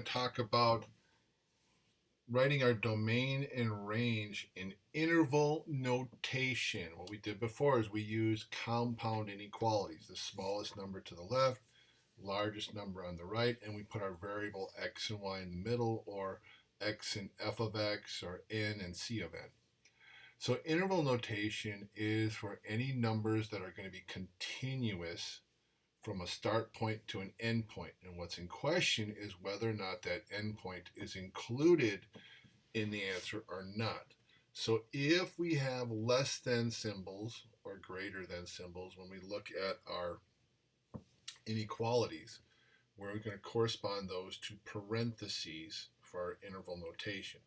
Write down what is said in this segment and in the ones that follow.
going to talk about writing our domain and range in interval notation. What we did before is we used compound inequalities, the smallest number to the left, largest number on the right, and we put our variable x and y in the middle, or x and f of x, or n and c of n. So interval notation is for any numbers that are going to be continuous from a start point to an end point. And what's in question is whether or not that end point is included in the answer or not. So if we have less than symbols or greater than symbols when we look at our inequalities, we're going to correspond those to parentheses for our interval notation.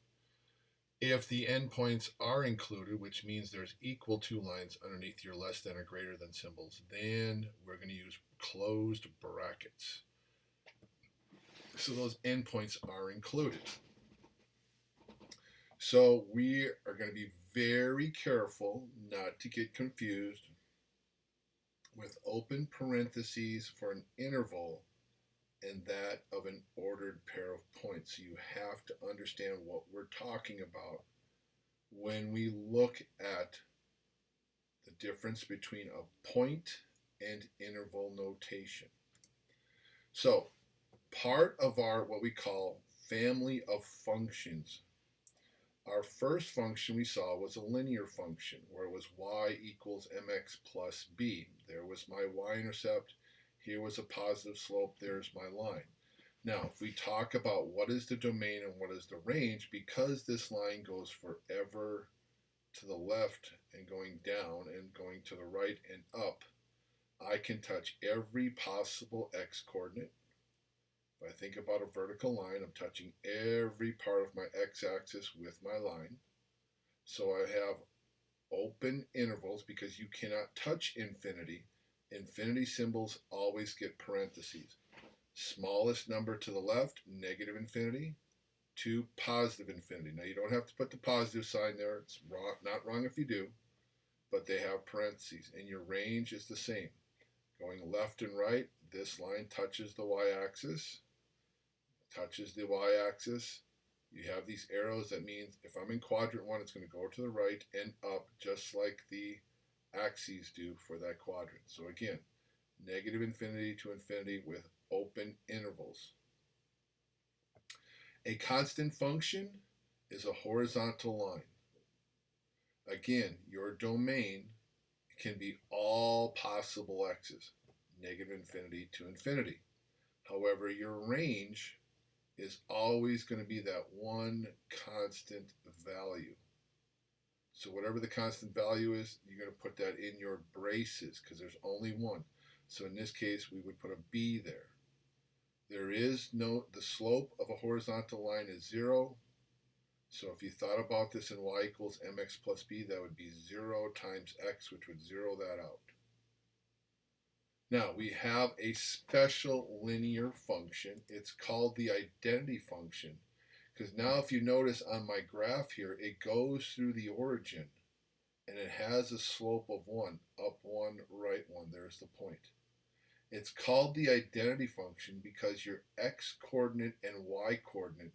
If the endpoints are included, which means there's equal to lines underneath your less than or greater than symbols, then we're going to use closed brackets. So those endpoints are included. So we are going to be very careful not to get confused with open parentheses for an interval and that of an ordered pair of points. So you have to understand what we're talking about when we look at the difference between a point and interval notation. So part of our what we call family of functions, our first function we saw was a linear function where it was y equals mx plus b. There was my y-intercept. Here was a positive slope. There's my line. Now, if we talk about what is the domain and what is the range, because this line goes forever to the left and going down and going to the right and up, I can touch every possible x coordinate. If I think about a vertical line, I'm touching every part of my x-axis with my line. So I have open intervals because you cannot touch infinity. Infinity symbols always get parentheses. Smallest number to the left, negative infinity, to positive infinity. Now you don't have to put the positive sign there. It's wrong, not wrong if you do, but they have parentheses. And your range is the same. Going left and right, this line touches the y-axis. Touches the y-axis. You have these arrows. That means if I'm in quadrant 1, it's going to go to the right and up, just like the axes do for that quadrant. So again, negative infinity to infinity with open intervals. A constant function is a horizontal line. Again, your domain can be all possible x's, negative infinity to infinity. However, your range is always going to be that one constant value. So whatever the constant value is, you're going to put that in your braces because there's only one. So in this case, we would put a b there. There is no, the slope of a horizontal line is 0. So if you thought about this in y equals mx plus b, that would be 0 times x, which would zero that out. Now, we have a special linear function. It's called the identity function. Because now if you notice on my graph here, it goes through the origin. And it has a slope of 1, up 1, right 1. There's the point. It's called the identity function because your x-coordinate and y-coordinate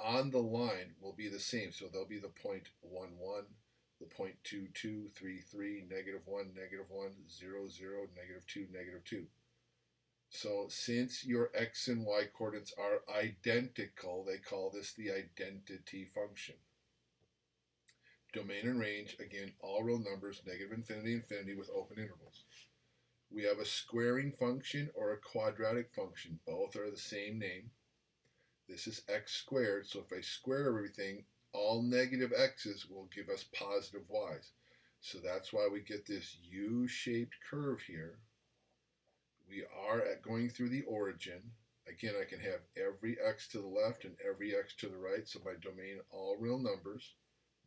on the line will be the same. So they'll be the point 1, 1. The point 2, 2, 3, 3, negative 1, negative 1, 0, 0, negative 2, negative 2. So since your x and y coordinates are identical, they call this the identity function. Domain and range, again, all real numbers, negative infinity, infinity with open intervals. We have a squaring function or a quadratic function. Both are the same name. This is x squared, so if I square everything, all negative x's will give us positive y's. So that's why we get this U-shaped curve here. We are going through the origin. Again, I can have every x to the left and every x to the right, so my domain, all real numbers,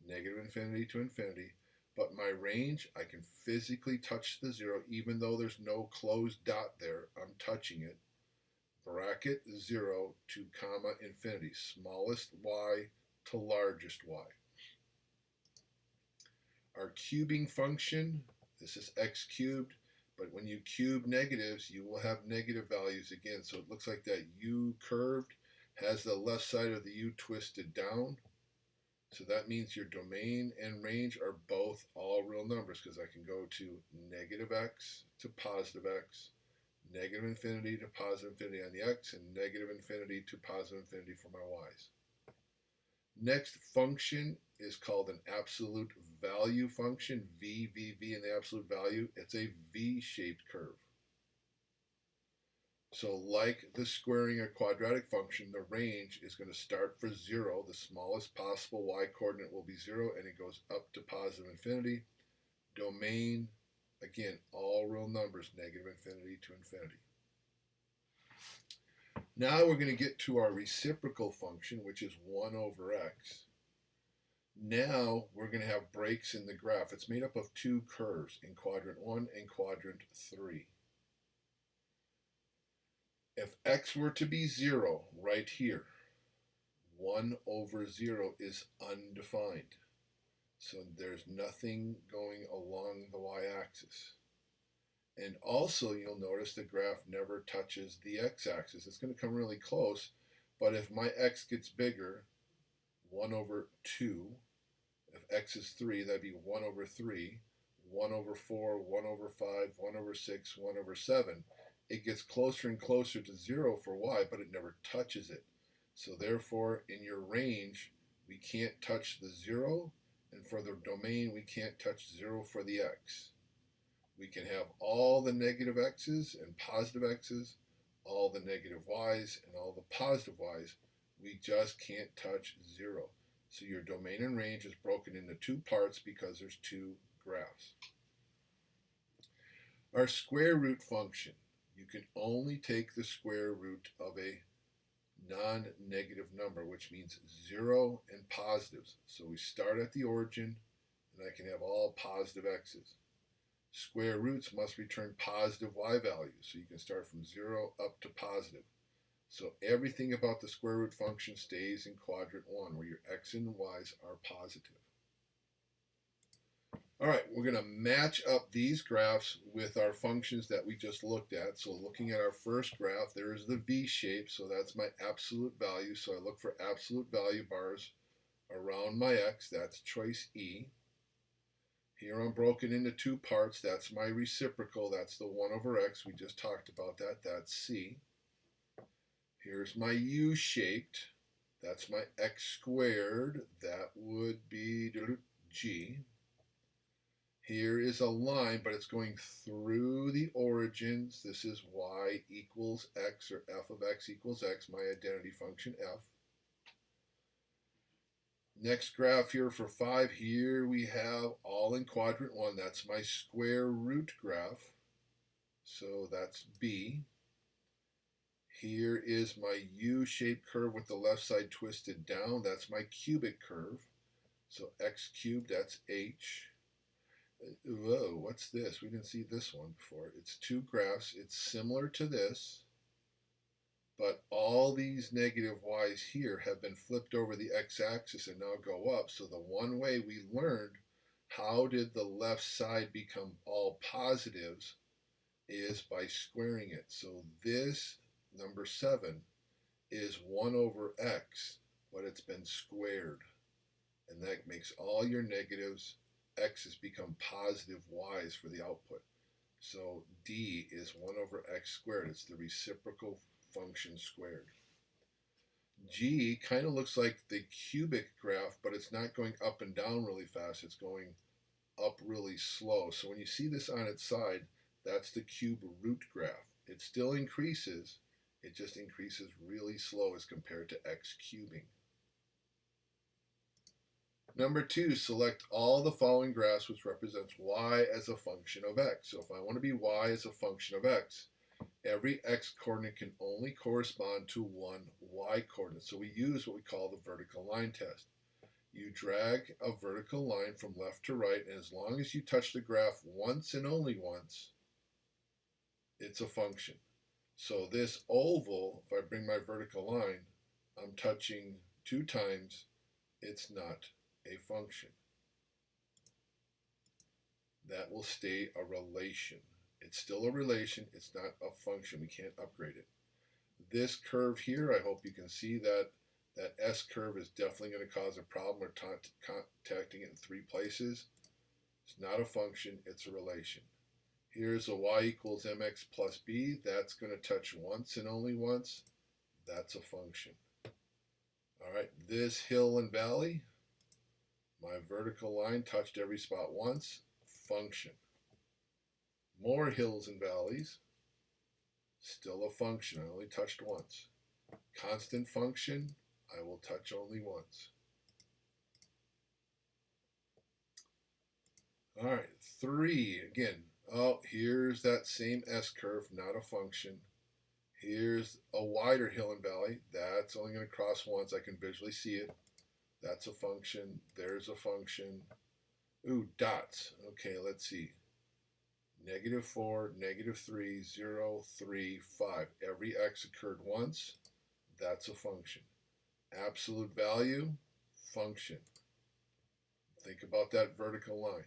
negative infinity to infinity. But my range, I can physically touch the 0, even though there's no closed dot there. I'm touching it. Bracket 0 to comma infinity, smallest y to largest y. Our cubing function, this is x cubed, but when you cube negatives, you will have negative values again. So it looks like that U curved has the left side of the u twisted down. So that means your domain and range are both all real numbers, because I can go to negative x to positive x, negative infinity to positive infinity on the x, and negative infinity to positive infinity for my y's. Next function is called an absolute value function, v, in the absolute value. It's a v-shaped curve. So like the squaring a quadratic function, the range is going to start for 0. The smallest possible y-coordinate will be 0, and it goes up to positive infinity. Domain, again, all real numbers, negative infinity to infinity. Now we're going to get to our reciprocal function, which is 1 over x. Now we're going to have breaks in the graph. It's made up of two curves in quadrant 1 and quadrant 3. If x were to be 0 right here, 1 over 0 is undefined. So there's nothing going along the y-axis. And also you'll notice the graph never touches the x-axis. It's going to come really close, but if my x gets bigger, 1 over 2, if x is 3, that'd be 1 over 3, 1 over 4, 1 over 5, 1 over 6, 1 over 7. It gets closer and closer to 0 for y, but it never touches it. So therefore, in your range, we can't touch the 0, and for the domain, we can't touch 0 for the x. We can have all the negative x's and positive x's, all the negative y's and all the positive y's. We just can't touch 0. So your domain and range is broken into two parts because there's two graphs. Our square root function. You can only take the square root of a non-negative number, which means 0 and positives. So we start at the origin, and I can have all positive x's. Square roots must return positive y values, so you can start from 0 up to positive. So everything about the square root function stays in quadrant 1, where your x and y's are positive. All right, we're going to match up these graphs with our functions that we just looked at. So looking at our first graph, there's the V shape, so that's my absolute value. So I look for absolute value bars around my x, that's choice E. Here I'm broken into two parts, that's my reciprocal, that's the 1 over x, we just talked about that, that's C. Here's my U-shaped, that's my x squared, that would be G. Here is a line, but it's going through the origins. This is y equals x, or f of x equals x, my identity function f. Next graph here for 5, here we have all in quadrant 1. That's my square root graph. So that's B. Here is my U-shaped curve with the left side twisted down. That's my cubic curve. So x cubed, that's H. Whoa, what's this? We didn't see this one before. It's two graphs. It's similar to this, but all these negative y's here have been flipped over the x-axis and now go up. So the one way we learned how did the left side become all positives is by squaring it. So this, number 7, is 1 over x, but it's been squared. And that makes all your negatives x's become positive y's for the output. So D is 1 over x squared. It's the reciprocal function squared. G kind of looks like the cubic graph, but it's not going up and down really fast. It's going up really slow. So when you see this on its side, that's the cube root graph. It still increases. It just increases really slow as compared to x cubing. Number 2, select all the following graphs which represents y as a function of x. So if I want to be y as a function of x, every x coordinate can only correspond to one y coordinate. So we use what we call the vertical line test. You drag a vertical line from left to right, and as long as you touch the graph once and only once, it's a function. So this oval, if I bring my vertical line, I'm touching 2 times, it's not a function. That will stay a relation. It's still a relation, it's not a function. We can't upgrade it. this curve here, I hope you can see that that S curve is definitely going to cause a problem. We're contacting it in three places. It's not a function, it's a relation. Here's a y equals mx plus b. That's going to touch once and only once. That's a function. All right, this hill and valley, my vertical line touched every spot once. Function. More hills and valleys, still a function. I only touched once. Constant function, I will touch only once. All right, 3, again, oh, here's that same S curve, not a function. Here's a wider hill and valley. That's only going to cross once. I can visually see it. That's a function. There's a function. Ooh, dots. Okay, let's see. -4, -3, 0, 3, 5. Every x occurred once. That's a function. Absolute value, function. Think about that vertical line.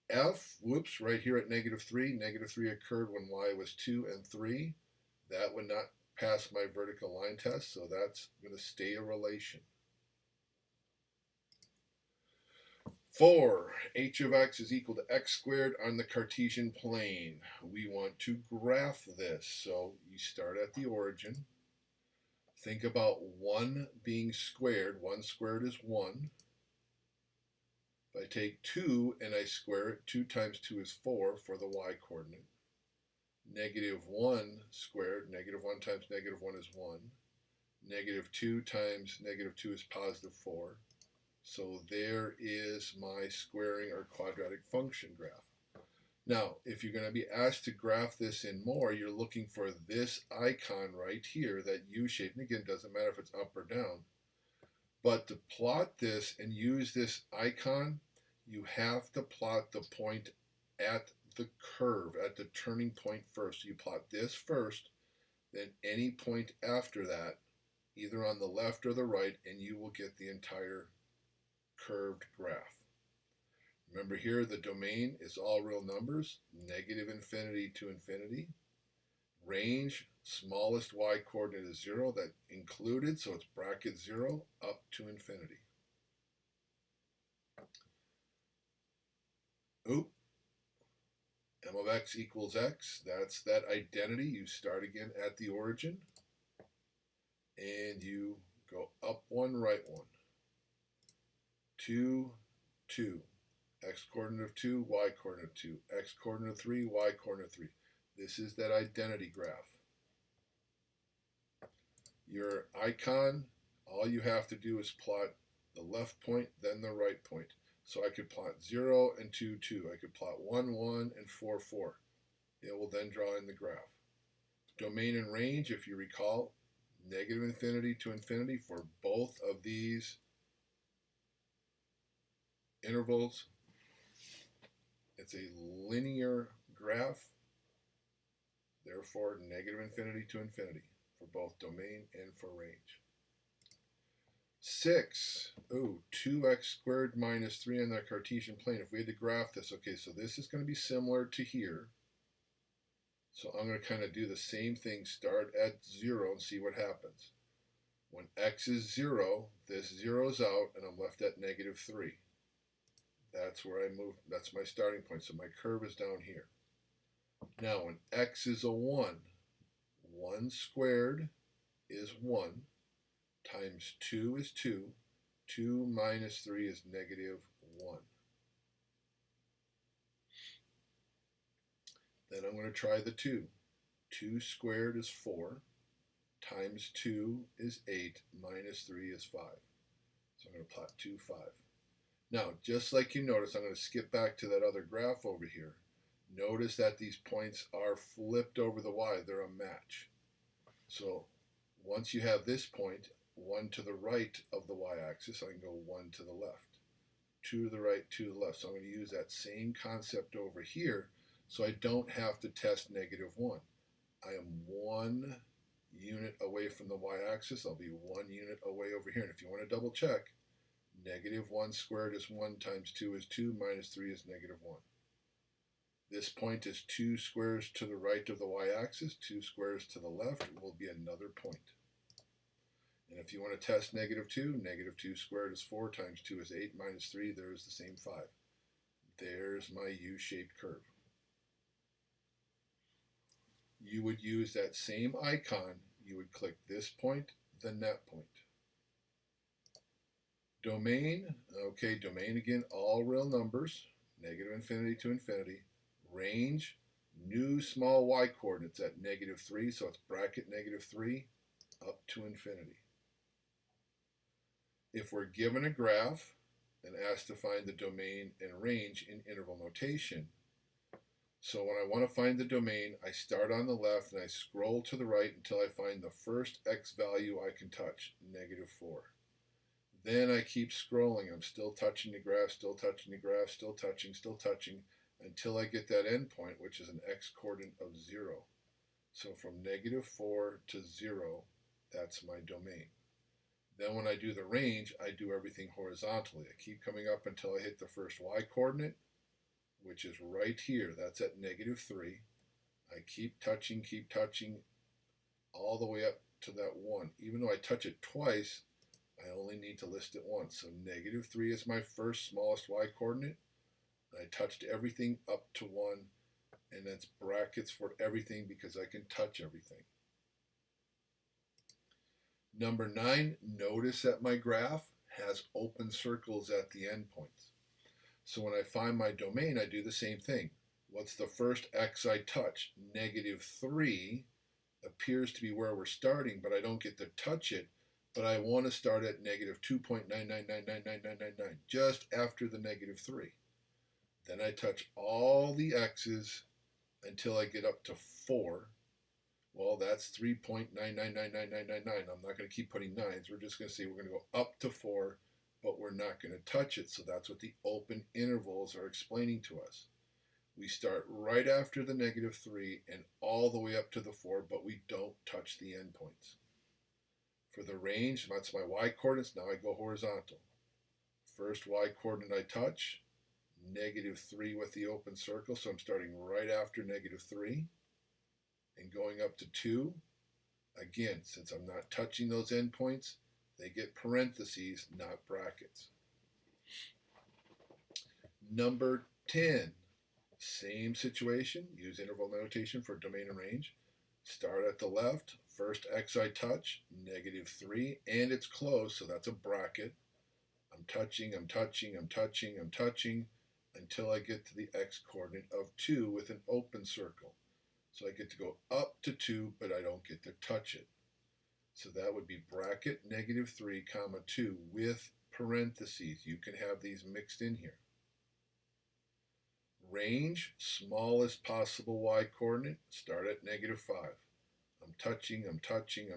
F, whoops, right here at -3. -3 occurred when y was 2 and 3. That would not pass my vertical line test, so that's going to stay a relation. 4, h of x is equal to x squared on the Cartesian plane. We want to graph this, so you start at the origin. Think about 1 being squared. 1 squared is 1. If I take 2 and I square it, 2 times 2 is 4 for the y coordinate. -1 squared, -1 times -1 is 1. -2 times -2 is +4. So there is my squaring or quadratic function graph. Now, if you're going to be asked to graph this in more, you're looking for this icon right here, that U shape. And again, it doesn't matter if it's up or down. But to plot this and use this icon, you have to plot the point at the curve, at the turning point first. You plot this first, then any point after that, either on the left or the right, and you will get the entire curved graph. Remember here, the domain is all real numbers, -infinity to infinity. Range, smallest y coordinate is 0, that included, so it's bracket 0 up to infinity. Oop. M of x equals x. That's that identity. You start again at the origin, and you go up 1, right 1. 2, 2. X coordinate of 2, y coordinate of 2. X coordinate of 3, y coordinate of 3. This is that identity graph. Your icon, all you have to do is plot the left point, then the right point. So I could plot 0 and 2, 2. I could plot 1, 1, and 4, 4. It will then draw in the graph. Domain and range, if you recall, -infinity to infinity for both of these intervals. It's a linear graph, therefore -infinity to infinity for both domain and for range. 6, 2x squared minus 3 on the Cartesian plane. If we had to graph this, okay, so this is going to be similar to here. So I'm going to kind of do the same thing, start at 0 and see what happens. When x is 0, this zeroes out, and I'm left at -3. That's where I move, that's my starting point. So my curve is down here. Now when x is a 1, 1 squared is 1, times 2 is 2, 2 minus 3 is -1. Then I'm going to try the 2. 2 squared is 4, times 2 is 8, minus 3 is 5. So I'm going to plot 2, 5. Now, just like you notice, I'm going to skip back to that other graph over here. Notice that these points are flipped over the y. They're a match. So once you have this point, 1 to the right of the y-axis, I can go 1 to the left. 2 to the right, 2 to the left. So I'm going to use that same concept over here, so I don't have to test -1. I am 1 unit away from the y-axis. I'll be 1 unit away over here. And if you want to double check, -1 squared is 1 times 2 is 2, minus 3 is -1. This point is 2 squares to the right of the y-axis, 2 squares to the left will be another point. And if you want to test -2, -2 squared is 4 times 2 is 8 minus 3, there is the same 5. There's my U-shaped curve. You would use that same icon. You would click this point, then that point. Domain, okay, domain again, all real numbers, -infinity to infinity. Range, new small y coordinates at -3, so it's bracket -3 up to infinity. If we're given a graph and asked to find the domain and range in interval notation, so when I want to find the domain, I start on the left and I scroll to the right until I find the first x value I can touch, -4. Then I keep scrolling. I'm still touching the graph, still touching the graph, still touching, until I get that endpoint, which is an x coordinate of 0. So from -4 to 0, that's my domain. Then when I do the range, I do everything horizontally. I keep coming up until I hit the first y coordinate, which is right here. That's at -3. I keep touching all the way up to that 1. Even though I touch it twice, I only need to list it once. So -3 is my first smallest y coordinate. I touched everything up to 1, and that's brackets for everything because I can touch everything. Number 9, notice that my graph has open circles at the endpoints. So when I find my domain, I do the same thing. What's the first x I touch? -3 appears to be where we're starting, but I don't get to touch it. But I want to start at -2.999999999, just after the -3. Then I touch all the x's until I get up to 4. Well, that's 3.9999999. I'm not going to keep putting nines. We're just going to say we're going to go up to 4, but we're not going to touch it. So that's what the open intervals are explaining to us. We start right after the -3 and all the way up to the 4, but we don't touch the endpoints. For the range, that's my y coordinates. Now I go horizontal. First y coordinate I touch, -3 with the open circle, so I'm starting right after -3 and going up to 2. Again, since I'm not touching those endpoints, they get parentheses, not brackets. Number 10, same situation. Use interval notation for domain and range. Start at the left. First x I touch, -3, and it's closed, so that's a bracket. I'm touching until I get to the x coordinate of 2 with an open circle. So I get to go up to 2, but I don't get to touch it. So that would be bracket -3, comma 2 with parentheses. You can have these mixed in here. Range, smallest possible y coordinate, start at -5. I'm touching, not touching,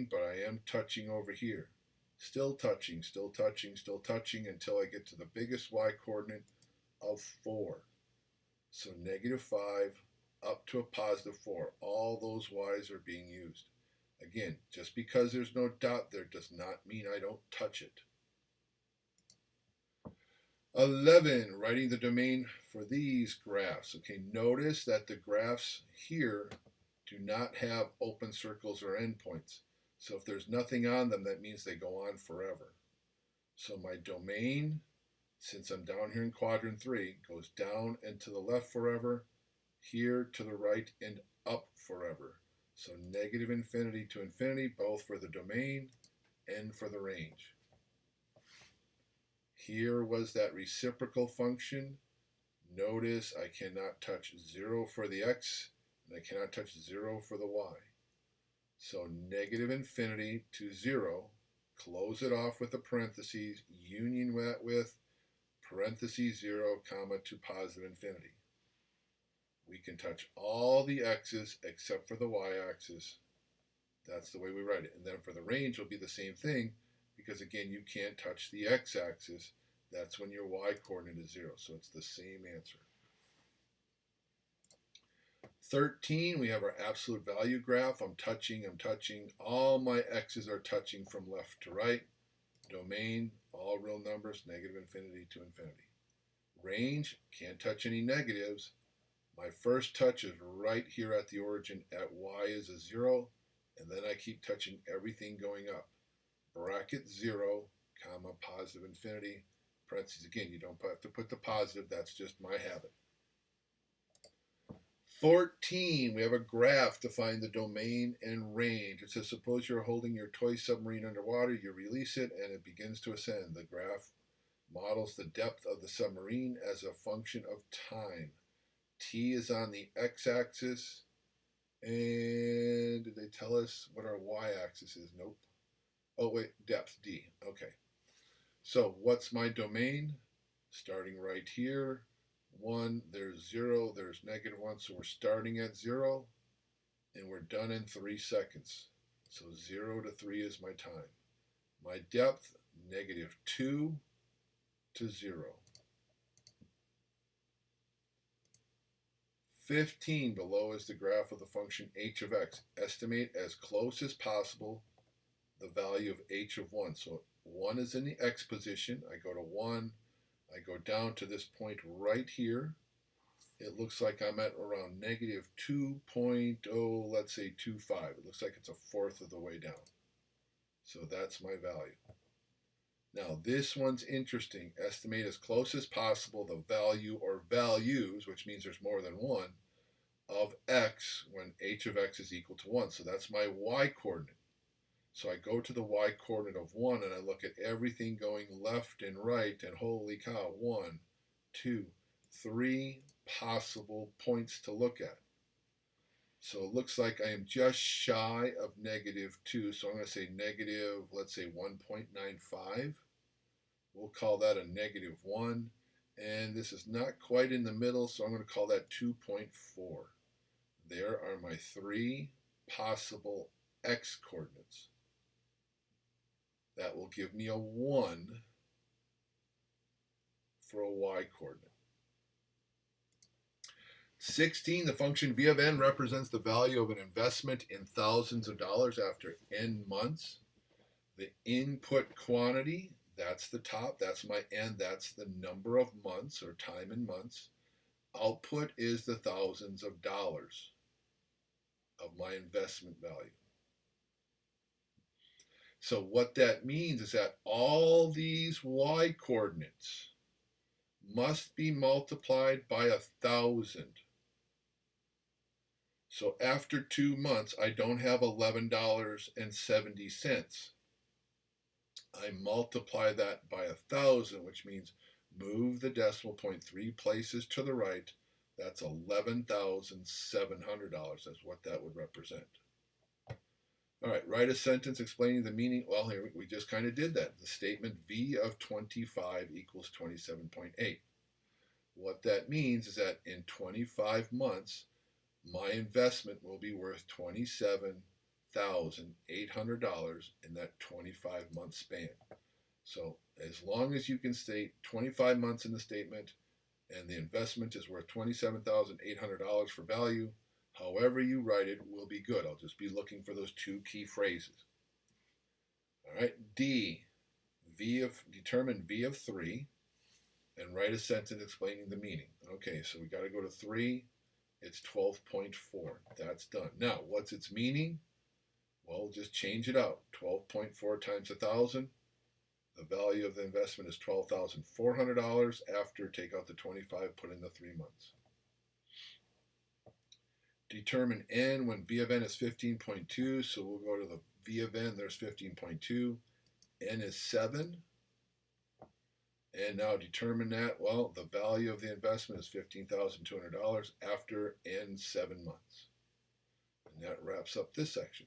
but I am touching over here. Still touching until I get to the biggest y coordinate of 4. So -5 up to a +4. All those y's are being used. Again, just because there's no dot there does not mean I don't touch it. 11, writing the domain for these graphs. Okay, notice that the graphs here do not have open circles or endpoints. So if there's nothing on them, that means they go on forever. So my domain, since I'm down here in quadrant 3, goes down and to the left forever, here to the right and up forever. So -infinity to infinity, both for the domain and for the range. Here was that reciprocal function. Notice I cannot touch 0 for the x, and I cannot touch 0 for the y. So -infinity to 0, close it off with a parentheses, union that with parentheses 0, comma to +infinity. We can touch all the x's except for the y-axis. That's the way we write it. And then for the range, will be the same thing, because again, you can't touch the x-axis. That's when your y coordinate is 0. So it's the same answer. 13, we have our absolute value graph. I'm touching. All my x's are touching from left to right. Domain, all real numbers, -infinity to infinity. Range, can't touch any negatives. My first touch is right here at the origin at y is a 0, and then I keep touching everything going up. Bracket 0, comma, positive infinity, parentheses. Again, you don't have to put the positive, that's just my habit. 14, we have a graph to find the domain and range. It says, suppose you're holding your toy submarine underwater, you release it, and it begins to ascend. The graph models the depth of the submarine as a function of time. T is on the x-axis, and did they tell us what our y-axis is? Nope. Oh, wait, depth, D. Okay. So what's my domain? Starting right here. 1, there's 0, there's -1, so we're starting at 0, and we're done in 3 seconds. So 0 to 3 is my time. My depth, -2 to 0. 15, below is the graph of the function h of x. Estimate as close as possible the value of h of 1. So 1 is in the x position. I go to 1. I go down to this point right here. It looks like I'm at around -2.0, let's say 25. It looks like it's a fourth of the way down. So that's my value. Now this one's interesting. Estimate as close as possible the value or values, which means there's more than one, of x when h of x is equal to 1. So that's my y-coordinate. So I go to the y-coordinate of 1 and I look at everything going left and right, and holy cow, 1, 2, 3 possible points to look at. So it looks like I am just shy of -2. So I'm going to say negative, let's say 1.95. We'll call that a -1. And this is not quite in the middle, so I'm going to call that 2.4. There are my 3 possible x coordinates. That will give me a 1 for a y coordinate. 16, the function v of n represents the value of an investment in thousands of dollars after n months. The input quantity, that's the top, that's my n, that's the number of months or time in months. Output is the thousands of dollars of my investment value. So what that means is that all these y coordinates must be multiplied by 1,000. So after 2 months, I don't have $11.70. I multiply that by 1,000, which means move the decimal point 3 places to the right. That's $11,700. That's what that would represent. All right, write a sentence explaining the meaning. Well, here we just kind of did that. The statement V of 25 equals 27.8. What that means is that in 25 months, my investment will be worth $27,800 in that 25-month span. So as long as you can state 25 months in the statement and the investment is worth $27,800 for value, however you write it will be good. I'll just be looking for those 2 key phrases. All right, D, determine V of 3 and write a sentence explaining the meaning. Okay, so we got to go to 3. It's 12.4. That's done. Now, what's its meaning? Well, just change it out. 12.4 times 1,000. The value of the investment is $12,400 after take out the 25, put in the 3 months. Determine n when v of n is 15.2. So we'll go to the v of n. There's 15.2. N is 7. And now determine that. Well, the value of the investment is $15,200 after n 7 months. And that wraps up this section.